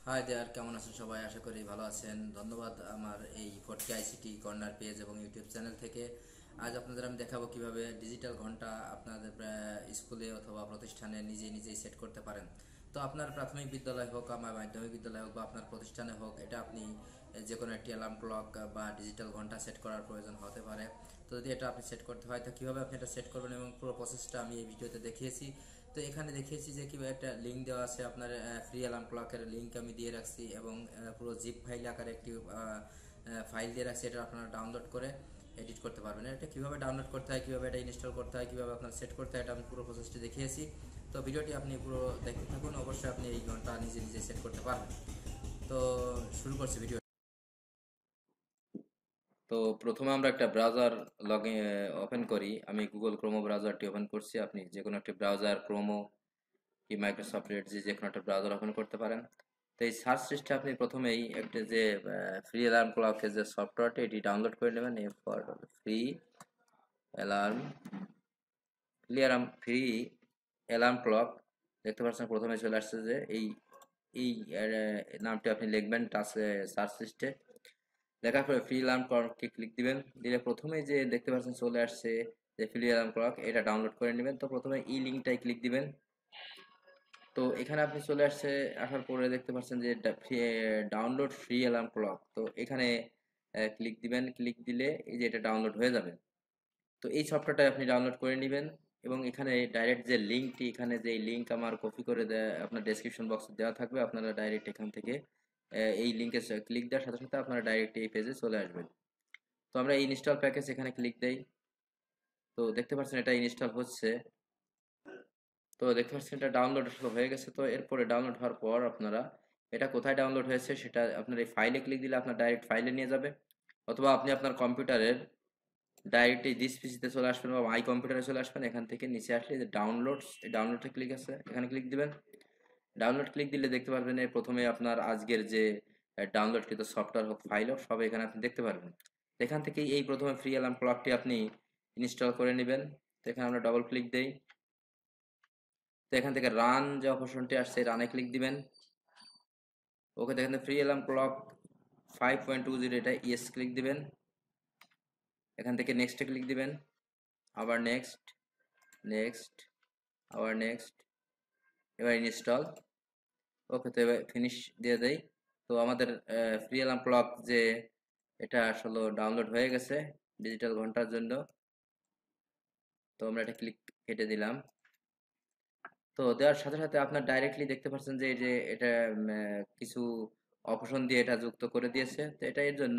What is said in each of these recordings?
Hi there, কেমন আছেন সবাই? আশা করি ভালো আছেন। ধন্যবাদ আমার এই ফটকি আইসিটি কর্নার পেজ এবং ইউটিউব চ্যানেল থেকে। আজ আপনাদের আমি দেখাবো কিভাবে ডিজিটাল ঘন্টা আপনাদের স্কুলে অথবা প্রতিষ্ঠানে নিজেই সেট করতে পারেন। তো আপনার প্রাথমিক বিদ্যালয় হোক, আমার মাধ্যমিক বিদ্যালয় হোক বা আপনার প্রতিষ্ঠানে হোক, এটা আপনি যে কোনো একটি অ্যালার্ম ক্লক বা ডিজিটাল ঘন্টা সেট করার প্রয়োজন হতে পারে। তো যদি এটা আপনি সেট করতে হয়, তো কীভাবে আপনি এটা সেট করবেন এবং পুরো প্রসেসটা আমি এই ভিডিওতে দেখিয়েছি। তো এখানে দেখিয়েছি যে কীভাবে একটা লিঙ্ক দেওয়া আছে, আপনার ফ্রি অ্যালার্ম ক্লকের লিঙ্ক আমি দিয়ে রাখছি এবং পুরো জিপ ফাইল আকারে একটি ফাইল দিয়ে রাখছি। এটা আপনারা ডাউনলোড করে এডিট করতে পারবেন। এটা কীভাবে ডাউনলোড করতে হয়, কীভাবে এটা ইনস্টল করতে হয়, কীভাবে আপনার সেট করতে হয়, এটা আমি পুরো প্রসেসটি দেখিয়েছি। তো ভিডিওটি আপনি পুরো দেখতে থাকুন, অবশ্যই আপনি এই ঘন্টা নিজে সেট করতে পারবেন। তো শুরু করছি ভিডিও। তো প্রথমে আমরা একটা ব্রাউজার লগইন ওপেন করি। আমি গুগল ক্রোমো ব্রাউজারটি ওপেন করছি। আপনি যে কোনো একটি ব্রাউজার, ক্রোমো কি মাইক্রোসফট এর যে কোনো একটা ব্রাউজার ওপেন করতে পারেন। তো এই সার্চ লিস্টে আপনি প্রথমেই একটা যে ফ্রি অ্যালার্ম ক্লকের যে সফটওয়্যারটি, এটি ডাউনলোড করে নেবেন। এরপর free alarm free alarm clock দেখতে পাচ্ছেন, প্রথমে চলে আসছে যে এই এই নামটি আপনি লিখবেন সার্চ লিস্টে। লেখার পরে ফ্রি অ্যালার্ম ক্লককে ক্লিক দিবেন। দিলে প্রথমেই যে দেখতে পাচ্ছেন চলে আসছে যে ফ্রি অ্যালার্ম ক্লক, এটা ডাউনলোড করে নেবেন। তো প্রথমে এই লিঙ্কটাই ক্লিক দিবেন। তো এখানে আপনি চলে আসছে, আসার পরে দেখতে পাচ্ছেন যে ডাউনলোড ফ্রি অ্যালার্ম ক্লক। তো এখানে ক্লিক দিবেন। ক্লিক দিলে এই যে এটা ডাউনলোড হয়ে যাবে। তো এই সফটওয়্যারটা আপনি ডাউনলোড করে নেবেন এবং এখানে ডাইরেক্ট যে লিঙ্কটি, এখানে যে লিঙ্ক আমার কপি করে দেয় আপনার ডেসক্রিপশন বক্সে দেওয়া থাকবে, আপনারা ডাইরেক্ট এখান থেকে এই লিঙ্কে ক্লিক দেওয়ার সাথে সাথে আপনারা ডাইরেক্ট এই পেজে চলে আসবেন। তো আমরা এই ইনস্টল প্যাকেজ এখানে ক্লিক দেই। তো দেখতে পাচ্ছেন এটা ইনস্টল হচ্ছে। তো দেখতে পাচ্ছেন এটা ডাউনলোড হয়ে গেছে। তো এরপরে ডাউনলোড হওয়ার পর আপনারা এটা কোথায় ডাউনলোড হয়েছে সেটা আপনার এই ফাইলে ক্লিক দিলে আপনার ডাইরেক্ট ফাইলে নিয়ে যাবে, অথবা আপনি আপনার কম্পিউটারের ডাইরেক্ট এই দিস পিসিতে চলে আসবেন বা মাই কম্পিউটারে চলে আসবেন। এখান থেকে নিচে আসলে যে ডাউনলোডে ক্লিক আছে, এখানে ক্লিক দিবেন। ডাউনলোড ক্লিক দিলে দেখতে পারবেন প্রথমে আপনার আজকের যে ডাউনলোডকৃত সফটওয়্যার হোক, ফাইল হোক, সব এখানে আপনি দেখতে পারবেন। এখান থেকে এই প্রথমে ফ্রি অ্যালার্ম ক্লকটি আপনি ইনস্টল করে নেবেন। তো এখানে আমরা ডবল ক্লিক দেই। তো এখান থেকে রান যে অপশনটি আসছে, রানে ক্লিক দিবেন। ওকে, দেখেন ফ্রি অ্যালার্ম ক্লক 5.20, এটা ইয়েস ক্লিক দিবেন। এখান থেকে নেক্সটে ক্লিক দিবেন, আবার নেক্সট, নেক্সট, আবার নেক্সট, এবার ইনস্টল। ওকে, তো এবার ফিনিশ দিয়ে দেই। তো আমাদের ফ্রি অ্যালার্ম ক্লক যে এটা আসলে ডাউনলোড হয়ে গেছে ডিজিটাল ঘন্টার জন্য। তো আমরা এটা ক্লিক কেটে দিলাম। তো দেওয়ার সাথে সাথে আপনার ডাইরেক্টলি দেখতে পাচ্ছেন যে এই যে এটা কিছু অপশন দিয়ে এটা যুক্ত করে দিয়েছে। তো এটা এর জন্য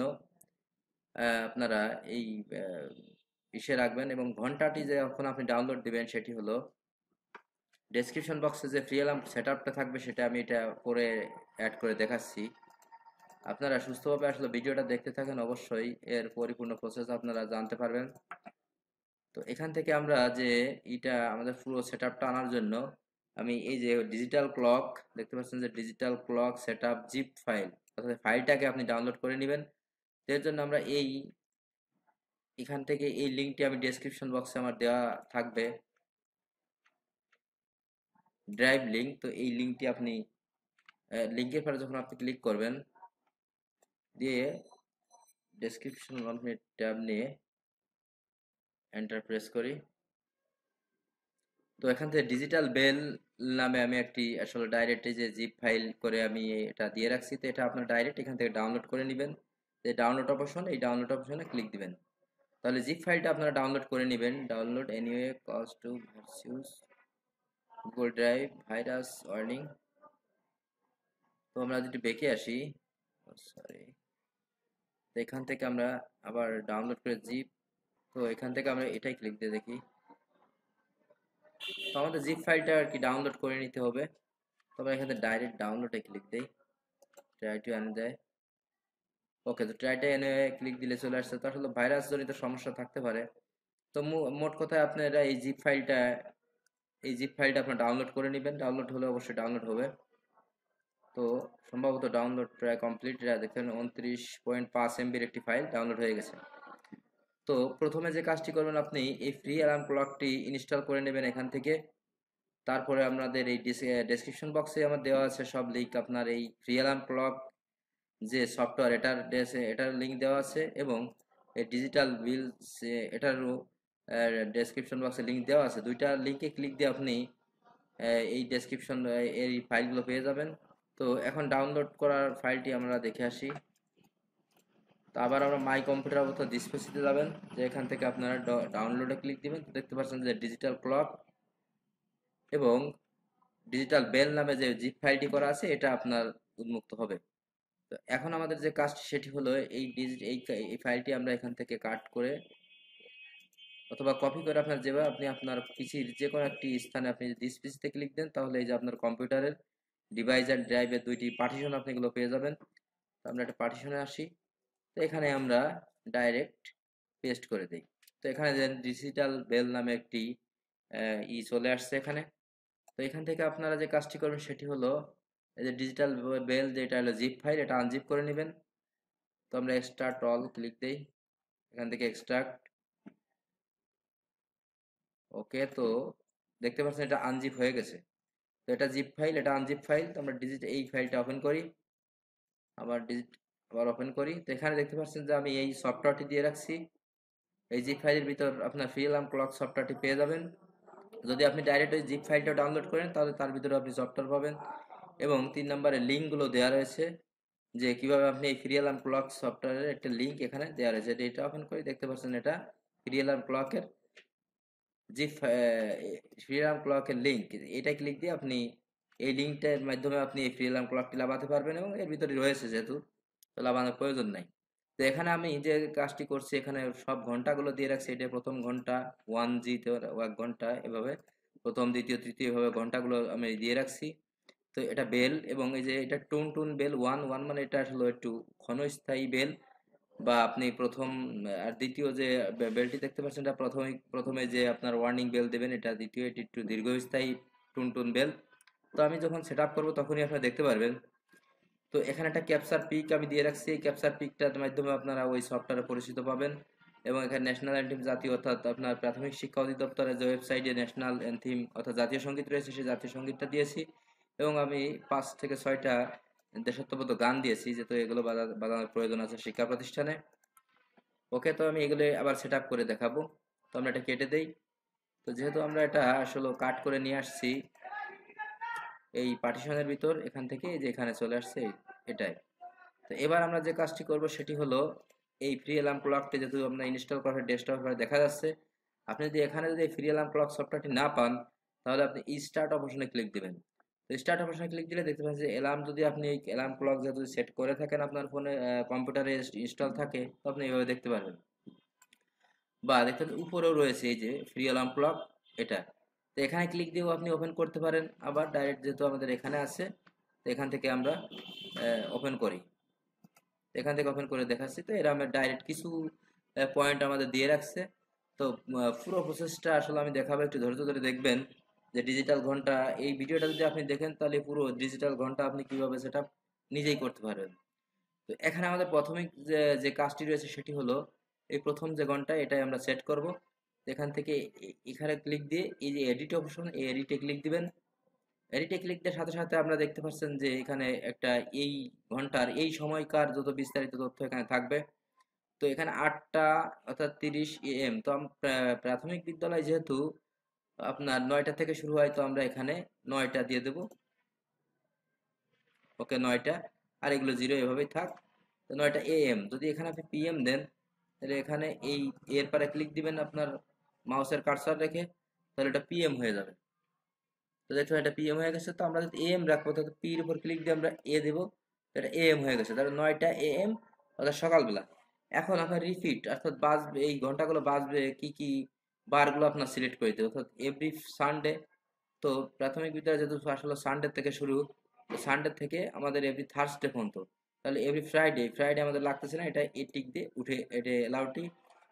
আপনারা এই ইসে রাখবেন। এবং ঘন্টাটি যে যখন আপনি ডাউনলোড দিবেন সেটি হলো ডেসক্রিপশন বক্সে যে ফ্রি অ্যালার্ম সেট আপটা থাকবে, সেটা আমি এটা পরে অ্যাড করে দেখাচ্ছি। আপনারা সুস্থভাবে আসলে ভিডিওটা দেখতে থাকেন, অবশ্যই এর পরিপূর্ণ প্রসেস আপনারা জানতে পারবেন। তো এখান থেকে আমরা যে এটা আমাদের পুরো সেট আপটা আনার জন্য আমি এই যে ডিজিটাল ক্লক দেখতে পাচ্ছেন যে digital clock set up zip file, অর্থাৎ ফাইলটাকে আপনি ডাউনলোড করে নেবেন। এর জন্য আমরা এখান থেকে এই লিঙ্কটি আমি ডেসক্রিপশন বক্সে আমার দেওয়া থাকবে, ড্রাইভ লিঙ্ক। তো এই লিঙ্কটি আপনি লিঙ্কের পরে যখন আপনি ক্লিক করবেন, দিয়ে ডেসক্রিপশন ট্যাব নিয়ে এন্টার প্রেস করি। তো এখান থেকে ডিজিটাল বেল নামে আমি একটি আসলে ডাইরেক্ট এই যে জিপ ফাইল করে আমি এটা দিয়ে রাখছি। তো এটা আপনার ডাইরেক্ট এখান থেকে ডাউনলোড করে নেবেন। এই ডাউনলোড অপশন, এই ডাউনলোড অপশনে ক্লিক দিবেন। তাহলে জিপ ফাইলটা আপনারা ডাউনলোড করে নেবেন। Download anyway cause to versus Google Drive virus warning. তো আমরা যদি বেঁকে আসি, সরি, তো এখান থেকে আমরা আবার ডাউনলোড করে জিপ, তো এখান থেকে আমরা এটাই ক্লিক দিয়ে দেখি। তো আমাদের জিপ ফাইলটা আর কি ডাউনলোড করে নিতে হবে। তবে এখানে ডাইরেক্ট ডাউনলোডে ক্লিক দেই, ট্রাই টু এনে দেয়। ওকে, তো ট্রাই টু এনে ক্লিক দিলে চলে আসছে। তো আসলে ভাইরাস জনিত সমস্যা থাকতে পারে। তো মোট কথায় আপনারা এই জিপ ফাইলটা আপনার ডাউনলোড করে নেবেন। ডাউনলোড হলে অবশ্যই ডাউনলোড হবে। তো সম্ভবত ডাউনলোড প্রায় কমপ্লিট। দেখেন 29.5 MBর একটি ফাইল ডাউনলোড হয়ে গেছে। তো প্রথমে যে কাজটি করবেন, আপনি এই ফ্রি অ্যালার্ম ক্লকটি ইনস্টল করে নেবেন এখান থেকে। তারপরে আমাদের এই ডেসক্রিপশন বক্সে আমার দেওয়া আছে সব লিঙ্ক, আপনার এই ফ্রি অ্যালার্ম ক্লক যে সফটওয়্যার এটার লিঙ্ক দেওয়া আছে, এবং এই ডিজিটাল বিল এটারও ডেসক্রিপশন বক্সে লিঙ্ক দেওয়া আছে। দুইটা লিঙ্কে ক্লিক দিয়ে আপনি এই ডেসক্রিপশন এই ফাইলগুলো পেয়ে যাবেন। তো এখন ডাউনলোড করার ফাইলটি আমরা দেখে আসি। তো আবার আমরা মাই কম্পিউটার অথবা ডিসপ্লেসিতে যাবেন, যে এখান থেকে আপনারা ডাউনলোডে ক্লিক দিবেন। দেখতে পাচ্ছেন যে ডিজিটাল ক্লক এবং ডিজিটাল বেল নামে যে জিপ ফাইলটি করা আছে এটা আপনার উন্মুক্ত হবে। তো এখন আমাদের যে কাজটি সেটি হলো এই ফাইলটি আমরা এখান থেকে কাট করে অথবা কপি করে যেভাবে আপনি আপনার পিসির যে কোনো একটি স্থানে আপনি যদি পিসিতে ক্লিক দেন, তাহলে এই যে আপনার কম্পিউটারের ডিভাইস অ্যান্ড ড্রাইভের দুইটি পার্টিশন আপনি এগুলো পেয়ে যাবেন। তো আমরা একটা পার্টিশনে আসি। তো এখানে আমরা ডাইরেক্ট পেস্ট করে দিই। তো এখানে ডিজিটাল বেল নামে একটি চলে আসছে এখানে। তো এখান থেকে আপনারা যে কাজটি করবেন সেটি হলো এই যে ডিজিটাল বেল যেটা হলো জিপ ফাইল, এটা আনজিপ করে নেবেন। তো আমরা এক্সট্রাক্ট অল ক্লিক দেই, এখান থেকে এক্সট্রাক্ট। ওকে, তো দেখতে পাচ্ছেন এটা আনজিপ হয়ে গেছে। তো এটা জিপ ফাইল, এটা আনজিপ ফাইল। তো আমরা এই ফাইলটা ওপেন করি, আবার ওপেন করি। তো এখানে দেখতে পাচ্ছেন যে আমি এই সফটওয়্যারটি দিয়ে রাখছি। এই জিপ ফাইলের ভিতর আপনার ফ্রি অ্যালার্ম ক্লক সফটওয়্যারটি পেয়ে যাবেন। যদি আপনি ডাইরেক্ট ওই জিপ ফাইলটা ডাউনলোড করেন তাহলে তার ভিতরে আপনি সফটওয়্যার পাবেন, এবং 3 নম্বরে লিঙ্কগুলো দেওয়া রয়েছে যে কিভাবে আপনি এই ফ্রি অ্যালার্ম ক্লক সফটওয়্যারের একটা লিঙ্ক এখানে দেওয়া রয়েছে। এটা ওপেন করে দেখতে পাচ্ছেন এটা ফ্রি অ্যালার্ম ক্লকের যে ফ্রি অ্যালার্ম ক্লকের লিঙ্ক। এটা ক্লিক দিয়ে আপনি এই লিঙ্কটার মাধ্যমে আপনি এই ফ্রি অ্যালার্ম ক্লকটি লাগাতে পারবেন, এবং এর ভিতরে রয়েছে যেহেতু তো লাগানোর প্রয়োজন নাই। তো এখানে আমি যে কাজটি করছি এখানে সব ঘন্টাগুলো দিয়ে রাখছি। এটা প্রথম ঘন্টা 1G তে 1 ঘন্টা, এভাবে প্রথম দ্বিতীয় তৃতীয় এভাবে ঘন্টাগুলো আমি দিয়ে রাখছি। তো এটা বেল, এবং এই যে এটা টুন টুন বেল 1 মানে এটা আসলে একটু ক্ষণস্থায়ী বেল, বা আপনি প্রথম আর দ্বিতীয় যে বেলটি দেখতে পাচ্ছেন এটা প্রথমে যে আপনার ওয়ার্নিং বেল দেবেন, এটা দ্বিতীয় এটি একটু দীর্ঘস্থায়ী টুনটুন বেল। তো আমি যখন সেট আপ করবো তখনই আপনারা দেখতে পারবেন। তো এখানে একটা ক্যাপচার পিক আমি দিয়ে রাখছি। এই ক্যাপচার পিকটার মাধ্যমে আপনারা ওই সফটওয়্যারে পরিচিত পাবেন, এবং এখানে ন্যাশনাল অ্যান্থিম জাতীয় অর্থাৎ আপনার প্রাথমিক শিক্ষা অধিদপ্তরের যে ওয়েবসাইটে ন্যাশনাল অ্যান্থিম অর্থাৎ জাতীয় সঙ্গীত রয়েছে সেই জাতীয় সঙ্গীতটা দিয়েছি, এবং আমি 5 থেকে 6টা দেশাত্মবোধক গান দিয়েছি, যেহেতু এগুলো বাজানোর প্রয়োজন আছে শিক্ষা প্রতিষ্ঠানে। ওকে, তো আমি এগুলো আবার সেট আপ করে দেখাবো। তো আমরা এটা কেটে দেই। তো যেহেতু আমরা এটা আসলে কাট করে নিয়ে আসছি এই পার্টিশনের ভিতর, এখান থেকে যে এখানে চলে আসছে এটাই। তো এবার আমরা যে কাজটি করব সেটি হলো এই ফ্রি অ্যালার্ম ক্লকটি যেহেতু আমরা ইনস্টল করার ডেস্কটপে দেখা যাচ্ছে, আপনি যদি এখানে যদি ফ্রি অ্যালার্ম ক্লক সফটওয়্যারটি না পান তাহলে আপনি স্টার্ট অপশনে ক্লিক দিবেন। তো স্টার্ট অপশনে ক্লিক দিলে দেখতে পাচ্ছেন যে অ্যালার্ম যদি আপনি এই অ্যালার্ম ক্লক যেহেতু সেট করে থাকেন আপনার ফোনে কম্পিউটারে ইনস্টল থাকে, তো আপনি এইভাবে দেখতে পারবেন। বা দেখতে উপরেও রয়েছে এই যে ফ্রি অ্যালার্ম ক্লক এটা। তো এখানে ক্লিক দিয়েও আপনি ওপেন করতে পারেন, আবার ডাইরেক্ট যেহেতু আমাদের এখানে আছে তো এখান থেকে আমরা ওপেন করি। এখান থেকে ওপেন করে দেখাচ্ছি। তো এরা আমরা ডাইরেক্ট কিছু পয়েন্ট আমাদের দিয়ে রাখছে। তো পুরো প্রসেসটা আসলে আমি দেখাবো, একটু ধৈর্য ধরে দেখবেন যে ডিজিটাল ঘন্টা এই ভিডিওটা যদি আপনি দেখেন তাহলে পুরো ডিজিটাল ঘন্টা আপনি কিভাবে সেটা নিজেই করতে পারবেন। তো এখানে আমাদের প্রাথমিক যে কাজটি রয়েছে সেটি হলো এই প্রথম যে ঘন্টা এটাই আমরা সেট করব। এখান থেকে এখানে ক্লিক দিয়ে এই যে এডিট অপশন, এই এডিটে ক্লিক দিবেন। এডিটে ক্লিক দেওয়ার সাথে সাথে আমরা দেখতে পাচ্ছেন যে এখানে একটা এই ঘন্টার এই সময়কার যত বিস্তারিত তথ্য এখানে থাকবে। তো এখানে 8টা অর্থাৎ 30 AM। তো প্রাথমিক বিদ্যালয় যেহেতু আপনার 9টা থেকে শুরু হয়, তো আমরা এখানে 9টা দিয়ে দেব। ওকে, 9টা, আর এগুলো 0 এভাবেই থাক। তো 9টা AM। যদি এখানে আপনি PM দেন তাহলে এখানে এই এর পরে ক্লিক দিবেন আপনার মাউসের কার্সর রেখে, তাহলে এটা PM হয়ে যাবে। তো দেখো এটা PM হয়ে গেছে। তো আমরা যদি AM রাখবো তাহলে P এর উপর ক্লিক দিয়ে আমরা A দেবো, এটা AM হয়ে গেছে। তাহলে 9টা AM অর্থাৎ সকালবেলা। এখন আপনার রিপিট অর্থাৎ বাজবে, এই ঘন্টাগুলো বাজবে কি কি বারগুলো আপনার সিলেক্ট করে দিতে, অর্থাৎ এভরি সানডে। তো প্রাথমিক বিদ্যালয় যেহেতু আসলে সানডে থেকে শুরু, তো সানডে থেকে আমাদের এভরি থার্সডে পর্যন্ত। তাহলে এভরি ফ্রাইডে আমাদের লাগতেছে না, এটা এই টিক দিয়ে উঠে এটা অ্যালাউটি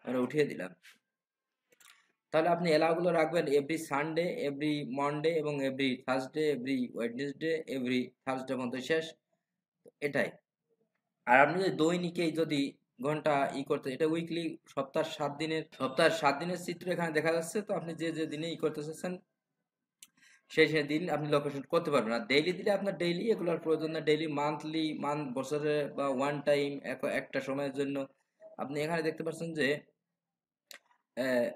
আমরা উঠিয়ে দিলাম। তাহলে আপনি এলাওগুলো রাখবেন এভরি সানডে, এভরি মনডে, এবং every Thursday, every Wednesday, every Thursday পর্যন্ত শেষ। এটাই। আর আপনি যদি দৈনিকেই যদি ঘন্টা করতে, এটা উইকলি সপ্তাহের 7 দিনের চিত্র এখানে দেখা যাচ্ছে। তো আপনি যে যে দিনে করতে চাচ্ছেন সেই সেই দিন আপনি লোকেশন করতে পারবেন। আর ডেইলি দিলে আপনার ডেইলি এগুলোর প্রয়োজন না, ডেইলি মান্থলি বছরে বা ওয়ান টাইম একটা সময়ের জন্য আপনি এখানে দেখতে পাচ্ছেন যে আহ,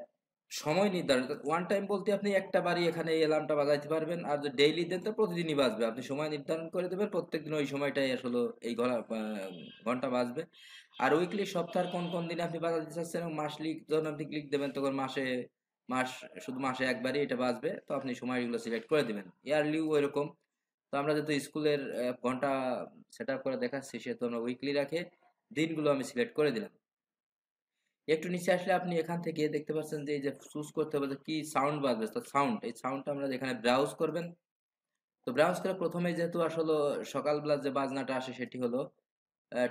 সময় নির্ধারণ ওয়ান টাইম বলতে আপনি একটা বাড়ি এখানে এই অ্যালার্মটা বাজাইতে পারবেন, আর যদি ডেইলি দেন তো প্রতিদিনই বাজবে। আপনি সময় নির্ধারণ করে দেবেন, প্রত্যেকদিন ওই সময়টাই আসলে এই ঘন্টা বাজবে। আর উইকলি সপ্তাহের কোন কোন দিনে আপনি বাজাতে চাচ্ছেন এবং মাসলি যখন আপনি ক্লিক দেবেন তখন মাস শুধু মাসে একবারই এটা বাজবে, তো আপনি সময়গুলো সিলেক্ট করে দেবেন। ইয়ারলিও এরকম। তো আমরা যেহেতু স্কুলের ঘন্টা সেট আপ করে দেখাচ্ছি সেহেতু আমরা উইকলি রাখে দিনগুলো আমি সিলেক্ট করে দিলাম। একটু নিচে আসলে আপনি এখান থেকে দেখতে পাচ্ছেন যে এই যে চুজ করতে হবে যে কি সাউন্ড বাজবে, তো সাউন্ড, এই সাউন্ডটা আমরা এখানে ব্রাউজ করবেন। তো ব্রাউজ করে প্রথমে যেহেতু আসলে সকালবেলা যে বাজনাটা আসে সেটি হলো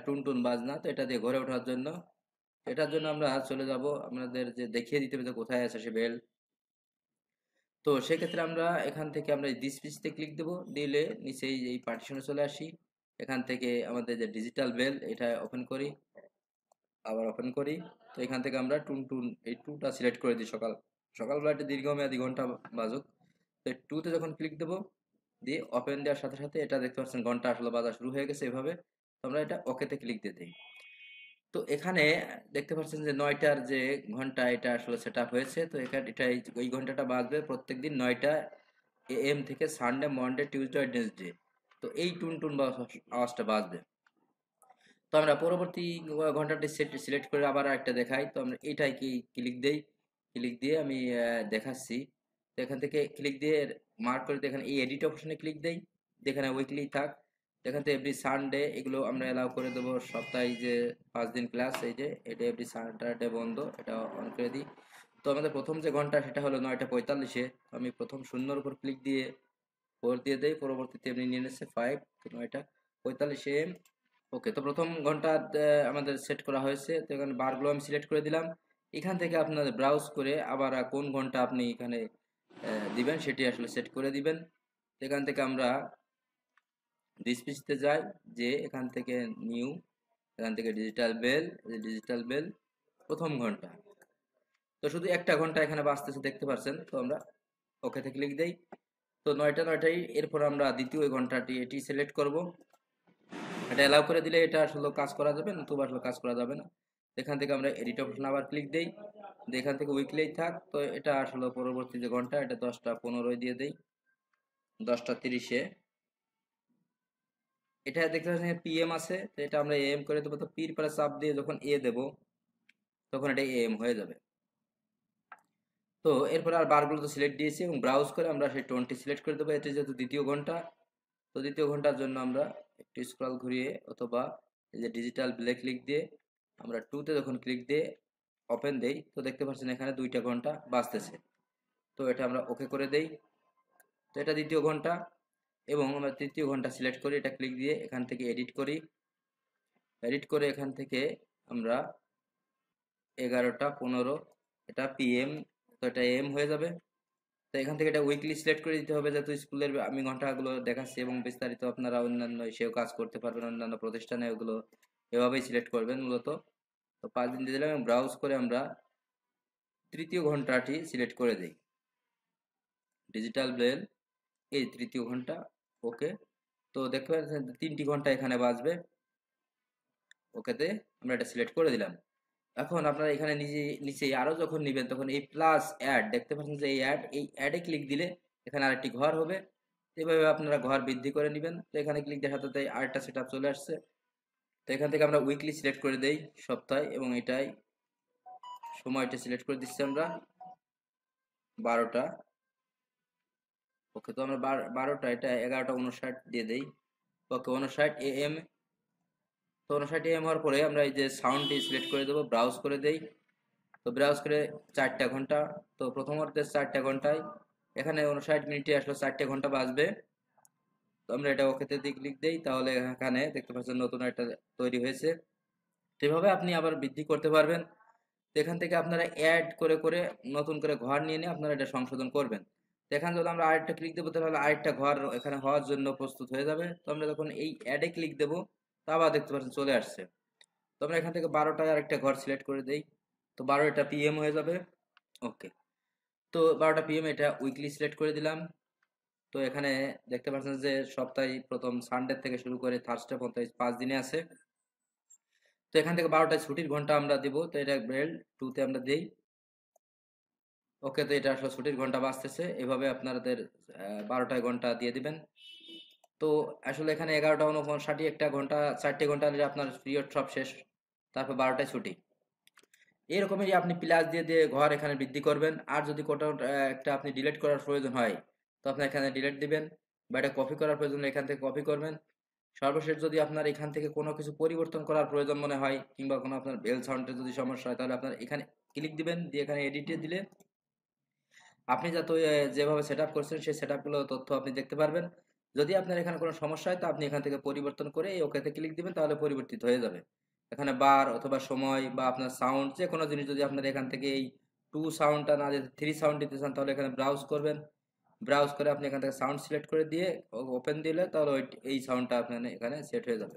টুনটুন বাজনা, তো এটা দিয়ে ঘরে ওঠার জন্য, এটার জন্য আমরা চলে যাব, আমাদের যে দেখিয়ে দিতে হবে যে কোথায় আছে সে বেল। তো সেক্ষেত্রে আমরা এখান থেকে আমরা দিস পিসতে ক্লিক দেবো, দিলে নিচে এই পার্টিশনে চলে আসি। এখান থেকে আমাদের যে ডিজিটাল বেল এটা ওপেন করি, আবার ওপেন করি। তো এখান থেকে আমরা টুনটুন এই টুটা সিলেক্ট করে দিই, সকালবেলা একটা দীর্ঘমেয়াদী ঘন্টা বাজুক। তো এই টুতে যখন ক্লিক দেবো, দিয়ে ওপেন দেওয়ার সাথে সাথে এটা দেখতে পাচ্ছেন ঘন্টা আসলে বাজা শুরু হয়ে গেছে এভাবে। তো আমরা এটা ওকেতে ক্লিক দিয়ে দিই। তো এখানে দেখতে পাচ্ছেন যে ৯টার যে ঘন্টা এটা আসলে সেট আপ হয়েছে। তো এখানে এটা এই ঘন্টাটা বাজবে প্রত্যেকদিন ৯টা AM থেকে সানডে, মন্ডে, টিউসডে, ওয়েডনেসডে। তো এই টুনটুন আওয়াজটা বাজবে। তো আমরা পরবর্তী ঘন্টাটি সিলেক্ট করে আবার একটা দেখাই। তো আমরা এটাই কি ক্লিক দেই, ক্লিক দিয়ে আমি দেখাচ্ছি। তো এখান থেকে ক্লিক দিয়ে মার্ক করে দিয়ে এখানে এই এডিট অপশনে ক্লিক দেই, যেখানে উইকলি থাক। এখান থেকে এভরি সানডে এগুলো আমরা অ্যালাউ করে দেবো, সপ্তাহে যে 5 দিন ক্লাস, এই যে এটা এভরি স্যাটারডে বন্ধ, এটা অন করে দিই। তো আমাদের প্রথম যে ঘন্টা সেটা হলো 9টা 45-এ। আমি প্রথম শূন্যর উপর ক্লিক দিয়ে 4 দিয়ে দেই, পরবর্তীতে এমনি নিয়ে নিচ্ছে 5, তো 9টা 45 AM। ওকে, তো প্রথম ঘন্টা আমাদের সেট করা হয়েছে। তো এখানে বারগুলো আমি সিলেক্ট করে দিলাম। এখান থেকে আপনাদের ব্রাউজ করে আবার কোন ঘন্টা আপনি এখানে দিবেন সেটি আসলে সেট করে দিবেন। এখান থেকে আমরা ডিসপ্লেতে যাই, যে এখান থেকে নিউ, এখান থেকে ডিজিটাল বেল প্রথম ঘন্টা। তো শুধু একটা ঘন্টা এখানে বাজতেছে দেখতে পাচ্ছেন। তো আমরা ওকেতে ক্লিক দেই। তো 9টা 9টাই, এরপর আমরা দ্বিতীয় ঘন্টাটি এটি সিলেক্ট করব। এটা অ্যালাউ করে দিলে এটা আসলে কাজ করা যাবে, নতুবা আসলে কাজ করা যাবে না। এখান থেকে আমরা এডিট অপশন আবার ক্লিক দেই, এখান থেকে উইকলি থাক। তো এটা আসলে পরবর্তী যে ঘন্টা এটা 10টা 15 দিয়ে দেই, 10টা 30-এ। এটা দেখতে পাচ্ছেন PM আছে, তো এটা আমরা AM করে দেবো। তো পির পরে চাপ দিয়ে যখন দেবো তখন এটা AM হয়ে যাবে। তো এরপরে আর বারগুলো তো সিলেক্ট দিয়েছি এবং ব্রাউজ করে আমরা সেই টোনটি সিলেক্ট করে দেবো। এটা যেহেতু দ্বিতীয় ঘন্টা, তো দ্বিতীয় ঘন্টার জন্য আমরা একটু স্ক্রল ঘুরিয়ে অথবা এই যে ডিজিটাল ব্লে ক্লিক দিয়ে আমরা টুতে যখন ক্লিক দিয়ে ওপেন দেই, তো দেখতে পাচ্ছেন এখানে 2টা ঘন্টা বাজতেছে। তো এটা আমরা ওকে করে দেই। তো এটা দ্বিতীয় ঘন্টা, এবং আমরা তৃতীয় ঘন্টা সিলেক্ট করি, এটা ক্লিক দিয়ে এখান থেকে এডিট করে এখান থেকে আমরা 11টা 15, এটা PM, তো এটা AM হয়ে যাবে। তো এখান থেকে এটা উইকলি সিলেক্ট করে দিতে হবে, যেহেতু স্কুলের আমি ঘন্টাগুলো দেখাচ্ছি এবং বিস্তারিত আপনারা অন্যান্য সেও কাজ করতে পারবেন, অন্যান্য প্রতিষ্ঠানে ওগুলো এভাবেই সিলেক্ট করবেন মূলত। তো 5 দিন দিয়ে দিলাম এবং ব্রাউজ করে আমরা তৃতীয় ঘন্টাটি সিলেক্ট করে দিই, ডিজিটাল বেল এই তৃতীয় ঘন্টা। ওকে, তো দেখতে পাচ্ছেন 3টি ঘন্টা এখানে বাজবে। ওকেতে আমরা এটা সিলেক্ট করে দিলাম। এখন আপনারা এখানে নিচে আরো যখন নিবেন তখন এই প্লাস অ্যাড দেখতে পাচ্ছেন যে এই অ্যাডে ক্লিক দিলে এখানে আরেকটি ঘর হবে। এভাবে আপনারা ঘর বৃদ্ধি করে নেবেন। তো এখানে ক্লিক দেওয়ার সাথে আরেকটা সেট চলে আসছে। তো এখান থেকে আমরা উইকলি সিলেক্ট করে দেই, সপ্তাহে, এবং এটাই সময়টা সিলেক্ট করে দিচ্ছি আমরা 12টা। ওকে, তো আমরা 12টা, এটা 11টা 59 দিয়ে দেই। ওকে, 59 AM। তো 59 AM হওয়ার পরে আমরা এই যে সাউন্ডটি সিলেক্ট করে দেবো, ব্রাউজ করে দেই। তো ব্রাউজ করে 4টা ঘন্টা, তো প্রথম অর্ধের 4টা ঘন্টায় এখানে 59 মিনিটে আসলে 4টা ঘন্টা বাজবে। তো আমরা এটা ওকেতে দিয়ে ক্লিক দেই, তাহলে এখানে দেখতে পাচ্ছেন নতুন একটা তৈরি হয়েছে। তো এভাবে আপনি আবার বৃদ্ধি করতে পারবেন। তো এখান থেকে আপনারা অ্যাড করে করে নতুন করে ঘর নিয়ে নিয়ে আপনারা এটা সংশোধন করবেন। তো এখানে যদি আমরা আরেকটা ক্লিক দেবো তাহলে আরেকটা ঘর এখানে হওয়ার জন্য প্রস্তুত হয়ে যাবে। তো আমরা যখন এই অ্যাডে ক্লিক দেবো, তা আবার দেখতে পাচ্ছেন চলে আসছে। তো আমরা এখান থেকে 12টায় আরেকটা ঘর সিলেক্ট করে দেই, তো 12টা PM হয়ে যাবে। ওকে, তো 12টা PM এটা উইকলি সিলেক্ট করে দিলাম। তো এখানে দেখতে পাচ্ছেন যে সপ্তাহে প্রথম সানডে থেকে শুরু করে থার্সডে পর্যন্ত 5 দিনে আছে। তো এখান থেকে 12টায় ছুটির ঘন্টা আমরা দিব, তো এটা Bell.2023 আমরা দেই। ওকে, তো এটা আসলে ছুটির ঘন্টা বাজতেছে, এভাবে আপনাদের 12টায় ঘন্টা দিয়ে দিবেন। তো আসলে এখানে 11টা 59 একটা ঘন্টা, 4টে ঘন্টা দিলে আপনার পিরিয়ড সব শেষ, তারপর 12টায় ছুটি। এরকমই আপনি প্লাস দিয়ে দিয়ে ঘর এখানে বৃদ্ধি করবেন। আর যদি কোথাও একটা আপনি ডিলিট করার প্রয়োজন হয়, তো আপনি এখানে ডিলিট দিবেন, বা এটা কপি করার প্রয়োজন হলে এখান থেকে কপি করবেন। সর্বশেষ যদি আপনার এখান থেকে কোনো কিছু পরিবর্তন করার প্রয়োজন মনে হয়, কিংবা কোনো আপনার বেল সাউন্ডের যদি সমস্যা হয়, তাহলে আপনার এখানে ক্লিক দিবেন, দিয়ে এখানে এডিটে দিলে আপনি যত যেভাবে সেট আপ করছেন সেই সেট আপগুলো তথ্য আপনি দেখতে পারবেন। যদি আপনার এখানে কোনো সমস্যা হয়, তো আপনি এখান থেকে পরিবর্তন করে এই ওকেতে ক্লিক দিবেন, তাহলে পরিবর্তিত হয়ে যাবে। এখানে বার অথবা সময় বা আপনার সাউন্ড যে কোনো জিনিস যদি আপনার এখান থেকে এই 2 সাউন্ডটা না দিতে 3 সাউন্ড দিতে চান, তাহলে এখানে ব্রাউজ করবেন। ব্রাউজ করে আপনি এখান থেকে সাউন্ড সিলেক্ট করে দিয়ে ওপেন দিলে তাহলে এই সাউন্ডটা আপনার এখানে সেট হয়ে যাবে।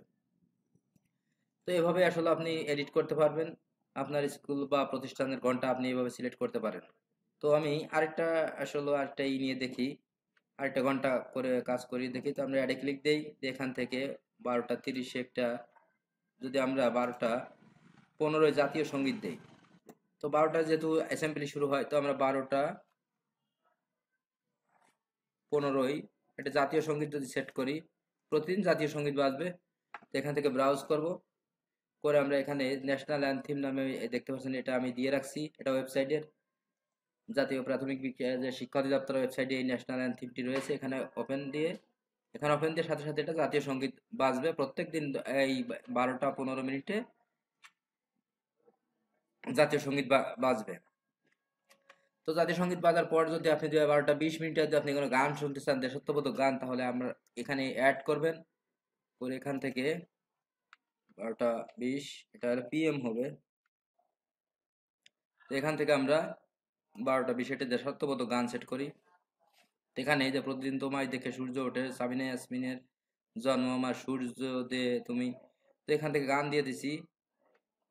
তো এভাবে আসলে আপনি এডিট করতে পারবেন। আপনার স্কুল বা প্রতিষ্ঠানের ঘন্টা আপনি এভাবে সিলেক্ট করতে পারেন। তো আমি আরেকটা আসলে আরেকটা নিয়ে দেখি, আরেকটা ঘন্টা করে কাজ করি দেখি। তো আমরা অ্যাডে ক্লিক দেই, এখান থেকে 12টা 30 একটা, যদি আমরা 12টা 15 জাতীয় সঙ্গীত দেই, তো 12টা যেহেতু অ্যাসেম্বলি শুরু হয়, তো আমরা 12টা 15 একটা জাতীয় সঙ্গীত যদি সেট করি, প্রতিদিন জাতীয় সঙ্গীত বাজবে। তো এখান থেকে ব্রাউজ করব, করে আমরা এখানে ন্যাশনাল অ্যানথিম নামে দেখতে পাচ্ছেন, এটা আমি দিয়ে রাখছি, এটা ওয়েবসাইটের জাতীয় প্রাথমিক যে শিক্ষা অধিদপ্তর ওয়েবসাইটে এই ন্যাশনাল অ্যানথিমটি রয়েছে। এখানে ওপেন দিয়ে, এখানে ওপেন দিয়ে সাথে সাথে এটা জাতীয় সঙ্গীত বাজবে প্রত্যেক দিন। এই 12টা 15 মিনিটে জাতীয় সঙ্গীত বাজবে। তো জাতীয় সঙ্গীত বাজার পর যদি আপনি 12টা 20 মিনিটে যদি আপনি কোনো গান শুনতে চান, দেশাত্মবোধক গান, তাহলে আমরা এখানে অ্যাড করবেন, করে এখান থেকে 12টা 20, এটা হলো পিএম হবে। তো এখান থেকে আমরা 12টা 20 এটা দেশাত্মবোধক গান সেট করি। এখানে যে প্রতিদিন তোমায় দেখে সূর্য ওঠে, সাবিনা ইয়াসমিনের জন্ম, আমার সূর্য দে তুমি, তো এখান থেকে গান দিয়ে দিছি।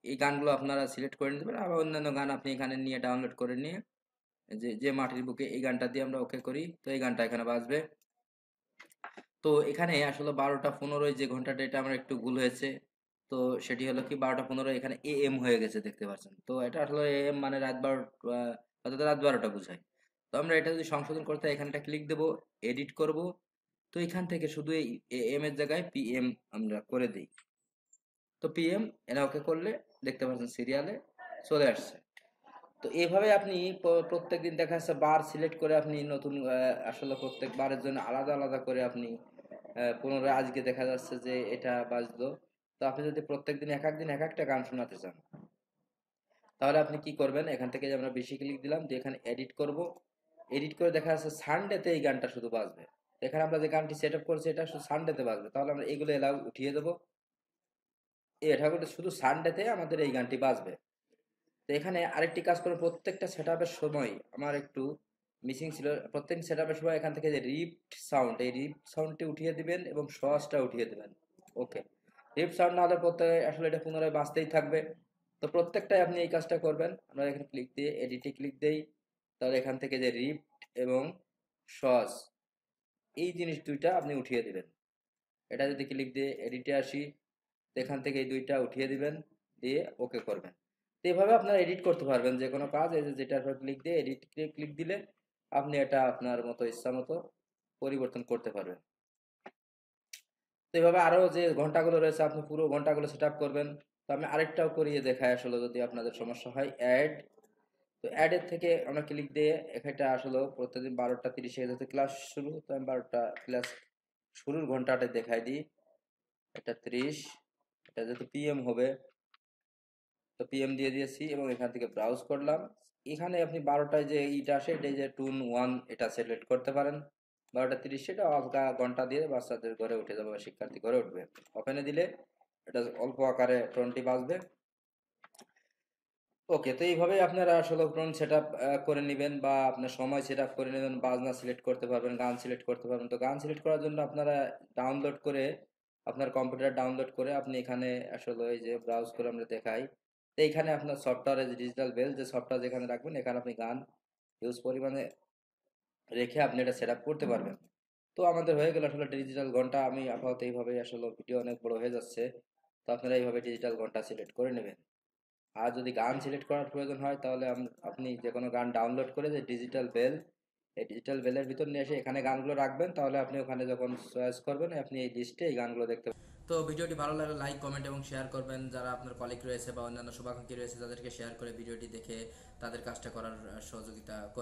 এই গানগুলো আপনারা সিলেক্ট করে নিতে পারেন, আবার অন্যান্য গান আপনি এখানে নিয়ে ডাউনলোড করে নিয়ে, যে যে মাটির বুকে, এই গানটা দিয়ে আমরা ওকে করি, তো এই গানটা এখানে বাজবে। তো এখানে আসলে 12টা 15 যে ঘন্টাটা, এটা আমার একটু ভুল হয়েছে। তো সেটি হলো কি, 12টা 15 এখানে এএম হয়ে গেছে দেখতে পাচ্ছেন। তো এটা আসলে এএম মানে রাত 12, অর্থাৎ রাত 12টা বোঝায়। তো আমরা এটা যদি সংশোধন করতে হয়, এখানটা ক্লিক দেবো, এডিট করব। তো এখান থেকে শুধু এই এএম এর জায়গায় পিএম আমরা করে দিই। তো পিএম এটা ওকে করলে দেখতে পাচ্ছেন সিরিয়ালে চলে আসছে। তো এইভাবে আপনি প্রত্যেকদিন দেখা যাচ্ছে বার সিলেক্ট করে আপনি নতুন, আসলে প্রত্যেক বারের জন্য আলাদা আলাদা করে আপনি পুনরায় আজকে দেখা যাচ্ছে যে এটা বাজলো। তো আপনি যদি প্রত্যেকদিন এক এক দিন এক একটা গান শোনাতে চান, তাহলে আপনি কি করবেন, এখান থেকে যে আমরা বেশি ক্লিক দিলাম, দিয়ে এখানে এডিট করব। এডিট করে দেখা যাচ্ছে সানডেতে এই গানটা শুধু বাজবে। এখানে আমরা যে গানটি সেট আপ করছি, এটা শুধু সানডেতে বাজবে, তাহলে আমরা এগুলো এলাও উঠিয়ে দেবো। এটা করে শুধু সানডেতে আমাদের এই গানটি বাজবে। তো এখানে আরেকটি কাজ করে, প্রত্যেকটা সেটআপের সময় আমার একটু মিসিং ছিল। প্রত্যেক সেটআপের সময় এখান থেকে যে রিপ্ট সাউন্ড, এই রিপ্ট সাউন্ডটি উঠিয়ে দিবেন এবং সসটা উঠিয়ে দিবেন। ওকে, রিপ্ট সাউন্ড না হলে প্রত্যেক আসলে এটা পুনরায় বাজতেই থাকবে। তো প্রত্যেকটাই আপনি এই কাজটা করবেন। আমরা এখানে ক্লিক দিয়ে এডিটে ক্লিক দেই, তাহলে এখান থেকে যে রিপ্ট এবং সস, এই জিনিস দুইটা আপনি উঠিয়ে দিবেন। এটা যদি ক্লিক দিয়ে এডিটে আসি, এখান থেকে এই দুইটা উঠিয়ে দিবেন, দিয়ে ওকে করবেন। তো এইভাবে আপনারা এডিট করতে পারবেন যে কোনো কাজ। এই যে যেটার উপর ক্লিক দিয়ে এডিট ক্লিক দিলে আপনি এটা আপনার মতো ইচ্ছা মতো পরিবর্তন করতে পারবেন। তো এইভাবে আরো যে ঘন্টাগুলো রয়েছে, আপনি পুরো ঘন্টাগুলো সেট আপ করবেন। তো আমি আরেকটাও করিয়ে দেখাই আসলে, যদি আপনাদের সমস্যা হয়। অ্যাড, তো অ্যাডের থেকে আমরা ক্লিক দিয়ে এখানটা আসলে প্রতিদিন 12টা 30 যেহেতু ক্লাস শুরু, তো আমি 12টা ক্লাস শুরুর ঘন্টাটা দেখাই দিই। এটা 30, এটা যেহেতু পিএম হবে, তো পিএম দিয়ে দিয়েছি এবং এখান থেকে ব্রাউজ করলাম। এখানে আপনি 12টায় যে ইটা আসে, এটা যে টুন 1, এটা সিলেক্ট করতে পারেন। 12টা 30 এটা আলগা ঘন্টা দিয়ে বাচ্চাদের ঘরে উঠে যাবে বা শিক্ষার্থী ঘরে উঠবে। ওখানে দিলে এটা অল্প আকারে টোনটি বাজবে। ওকে, তো এইভাবে আপনারা আসলে টোন সেট আপ করে নেবেন, বা আপনার সময় সেট আপ করে নেবেন, বাজনা সিলেক্ট করতে পারবেন, গান সিলেক্ট করতে পারবেন। তো গান সিলেক্ট করার জন্য আপনারা ডাউনলোড করে, আপনার কম্পিউটার ডাউনলোড করে আপনি এখানে আসলে এই যে ব্রাউজ করে আমরা দেখাই, তো এইখানে আপনার সফটওয়্যার ডিজিটাল বেল যে সফটওয়্যার যেখানে রাখবেন, এখানে আপনি গান হিউজ পরিমাণে রেখে আপনি এটা সেট আপ করতে পারবেন। তো আমাদের হয়ে গেল আসলে ডিজিটাল ঘন্টা। আমি আপাতত এইভাবেই, আসলে ভিডিও অনেক বড় হয়ে যাচ্ছে, তো আপনারা এইভাবে ডিজিটাল ঘন্টা সিলেক্ট করে নেবেন। আর যদি গান সিলেক্ট করার প্রয়োজন হয় তাহলে আপনি যে কোনো গান ডাউনলোড করে যে ডিজিটাল বেল, এই ডিজিটাল বেলের ভিতর নিয়ে এসে এখানে গানগুলো রাখবেন, তাহলে আপনি ওখানে যখন চয়েস করবেন আপনি এই লিস্টে এই গানগুলো দেখতে পাবেন। তো ভিডিওটি ভালো লাগলে লাইক, কমেন্ট এবং শেয়ার করবেন। যারা আপনার কলিগ রয়েছে বা অন্যান্য শুভাকাঙ্ক্ষী রয়েছে তাদেরকে শেয়ার করে ভিডিওটি দেখে তাদের কাজটা করার সহযোগিতা করবেন।